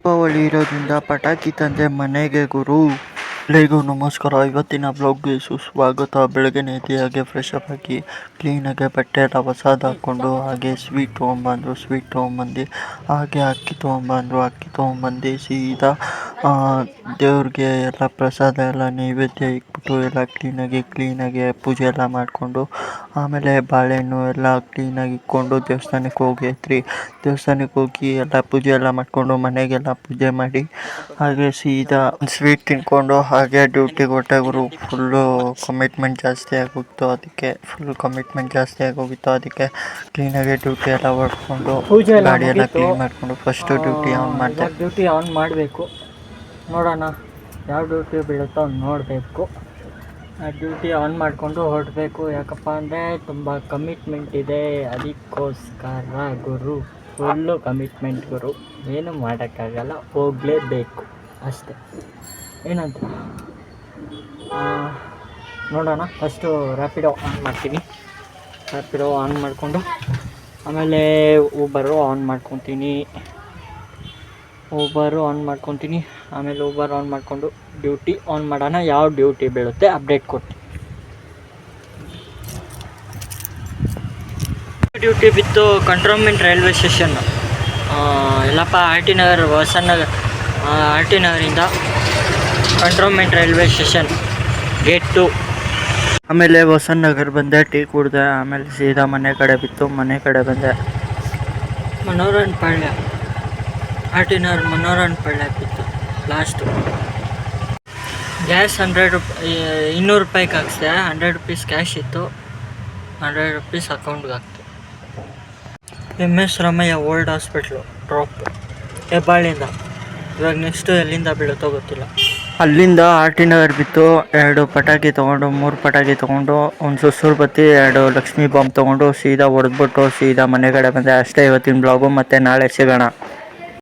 ದೀಪಾವಳಿ ಇರೋದ್ರಿಂದ ಪಟಾಕಿ ತಂದೆ ಮನೆಗೆ ಗುರು. ಎಲ್ಲರಿಗೂ ನಮಸ್ಕಾರ. ಇವತ್ತಿನ ಬ್ಲಾಗ್ಗೆ ಸುಸ್ವಾಗತ. ಬೆಳಗ್ಗೆ ಎದ್ದು ಹಾಗೆ ಫ್ರೆಶ್ ಅಪ್ ಆಗಿ ಕ್ಲೀನಾಗೆ ಬಟ್ಟೆ ಎಲ್ಲ ಹೊಸದು ಹಾಕ್ಕೊಂಡು ಹಾಗೆ ಸ್ವೀಟ್ ತೊಗೊಂಬಂದು ಹಾಗೆ ಅಕ್ಕಿ ತೊಗೊಂಬಂದು ಸೀದಾ ದೇವ್ರಿಗೆ ಎಲ್ಲ ಪ್ರಸಾದ ಎಲ್ಲ ನೈವೇದ್ಯ ಇಟ್ಬಿಟ್ಟು ಎಲ್ಲ ಕ್ಲೀನಾಗಿ ಪೂಜೆ ಎಲ್ಲ ಮಾಡಿಕೊಂಡು ಆಮೇಲೆ ಬಾಳೆಹಣ್ಣು ಎಲ್ಲ ಕ್ಲೀನಾಗಿ ಇಟ್ಕೊಂಡು ದೇವಸ್ಥಾನಕ್ಕೆ ಹೋಗಿ ಎಲ್ಲ ಪೂಜೆ ಎಲ್ಲ ಮಾಡಿಕೊಂಡು ಮನೆಗೆಲ್ಲ ಪೂಜೆ ಮಾಡಿ ಹಾಗೆ ಸೀದಾ ಸ್ವೀಟ್ ತಿನ್ಕೊಂಡು ಹಾಗೆ ಡ್ಯೂಟಿಗೆ ಹೊರಟವರು. ಫುಲ್ಲು ಕಮಿಟ್ಮೆಂಟ್ ಜಾಸ್ತಿ ಆಗೋಗಿತ್ತು. ಅದಕ್ಕೆ ಕ್ಲೀನಾಗಿ ಡ್ಯೂಟಿ ಎಲ್ಲ ಹೊಡ್ಕೊಂಡು ಗಾಡಿ ಎಲ್ಲ ಕ್ಲೀನ್ ಮಾಡಿಕೊಂಡು ಫಸ್ಟು ಡ್ಯೂಟಿ ಆನ್ ಮಾಡಬೇಕು. ನೋಡೋಣ ಯಾವ ಡ್ಯೂಟಿ ಬೀಳುತ್ತೋ ನೋಡಬೇಕು. ಆ ಡ್ಯೂಟಿ ಆನ್ ಮಾಡಿಕೊಂಡು ಹೊರಡಬೇಕು. ಯಾಕಪ್ಪ ಅಂದರೆ ತುಂಬ ಕಮಿಟ್ಮೆಂಟ್ ಇದೆ, ಅದಕ್ಕೋಸ್ಕರ ಗುರು. ಫುಲ್ಲು ಕಮಿಟ್ಮೆಂಟ್ ಗುರು, ಏನು ಮಾಡೋಕ್ಕಾಗಲ್ಲ, ಹೋಗಲೇಬೇಕು ಅಷ್ಟೆ. ಏನಂತ ನೋಡೋಣ. ಫಸ್ಟು ರ್ಯಾಪಿಡೋ ಆನ್ ಮಾಡ್ತೀನಿ. ರ್ಯಾಪಿಡೋ ಆನ್ ಮಾಡಿಕೊಂಡು ಆಮೇಲೆ ಊಬರು ಆನ್ ಮಾಡ್ಕೊತೀನಿ. ಆಮೇಲೆ ಊಬರ್ ಆನ್ ಮಾಡಿಕೊಂಡು ಡ್ಯೂಟಿ ಆನ್ ಮಾಡೋಣ. ಯಾವ ಡ್ಯೂಟಿ ಬೀಳುತ್ತೆ ಅಪ್ಡೇಟ್ ಕೊಡ್ತೀನಿ. ಡ್ಯೂಟಿ ಬಿತ್ತು ಕಂಟ್ರೋನ್ಮೆಂಟ್ ರೈಲ್ವೆ ಸ್ಟೇಷನ್. ಎಲ್ಲಪ್ಪ ಆರ್ ಟಿ ನಗರಿಂದ ಕಂಟ್ರೋನ್ಮೆಂಟ್ ರೈಲ್ವೆ ಸ್ಟೇಷನ್ ಗೇಟ್ 2. ಆಮೇಲೆ ಹೊಸನಗರ್ ಬಂದೆ, ಟೀ ಕುಡಿದೆ. ಆಮೇಲೆ ಸೀದಾ ಮನೆ ಕಡೆ ಬಂದೆ. ಮನೋಹರನ್ ಪಾಳ್ಯ, ಆರ್ ಟಿ ನಗರ್ ಮನೋಹರನ್ ಪಾಳ್ಯ ಬಿತ್ತು ಲಾಸ್ಟು. ಗ್ಯಾಸ್ 200 ರೂಪಾಯಿಗೆ ಹಾಕ್ಸಿದೆ. 100 ರುಪೀಸ್ ಕ್ಯಾಶ್ ಇತ್ತು, 100 ರುಪೀಸ್ ಅಕೌಂಟ್ಗೆ ಹಾಕ್ತು. MS Ramaiah old hospital drop ಹೆಬ್ಬಾಳಿಂದ. ಇವಾಗ ನೆಕ್ಸ್ಟು ಎಲ್ಲಿಂದ ಬೀಳುತ್ತೋ ಗೊತ್ತಿಲ್ಲ. ಅಲ್ಲಿಂದ ಆರ್ ಟಿ ನಗರ್ ಬಿತ್ತು. 2 ಪಟಾಕಿ ತೊಗೊಂಡು 3 ಪಟಾಕಿ ತೊಗೊಂಡು ಒಂದು ಸುಸೂರು ಬತ್ತಿ 2 ಲಕ್ಷ್ಮಿ ಬಾಂಬ್ ತೊಗೊಂಡು ಸೀದಾ ಹೊಡೆದ್ಬಿಟ್ಟು ಸೀದಾ ಮನೆ ಕಡೆ ಬಂದೆ. ಅಷ್ಟೇ ಇವತ್ತಿನ ಬ್ಲಾಗು. ಮತ್ತೆ ನಾಳೆ ಸಿಗೋಣ.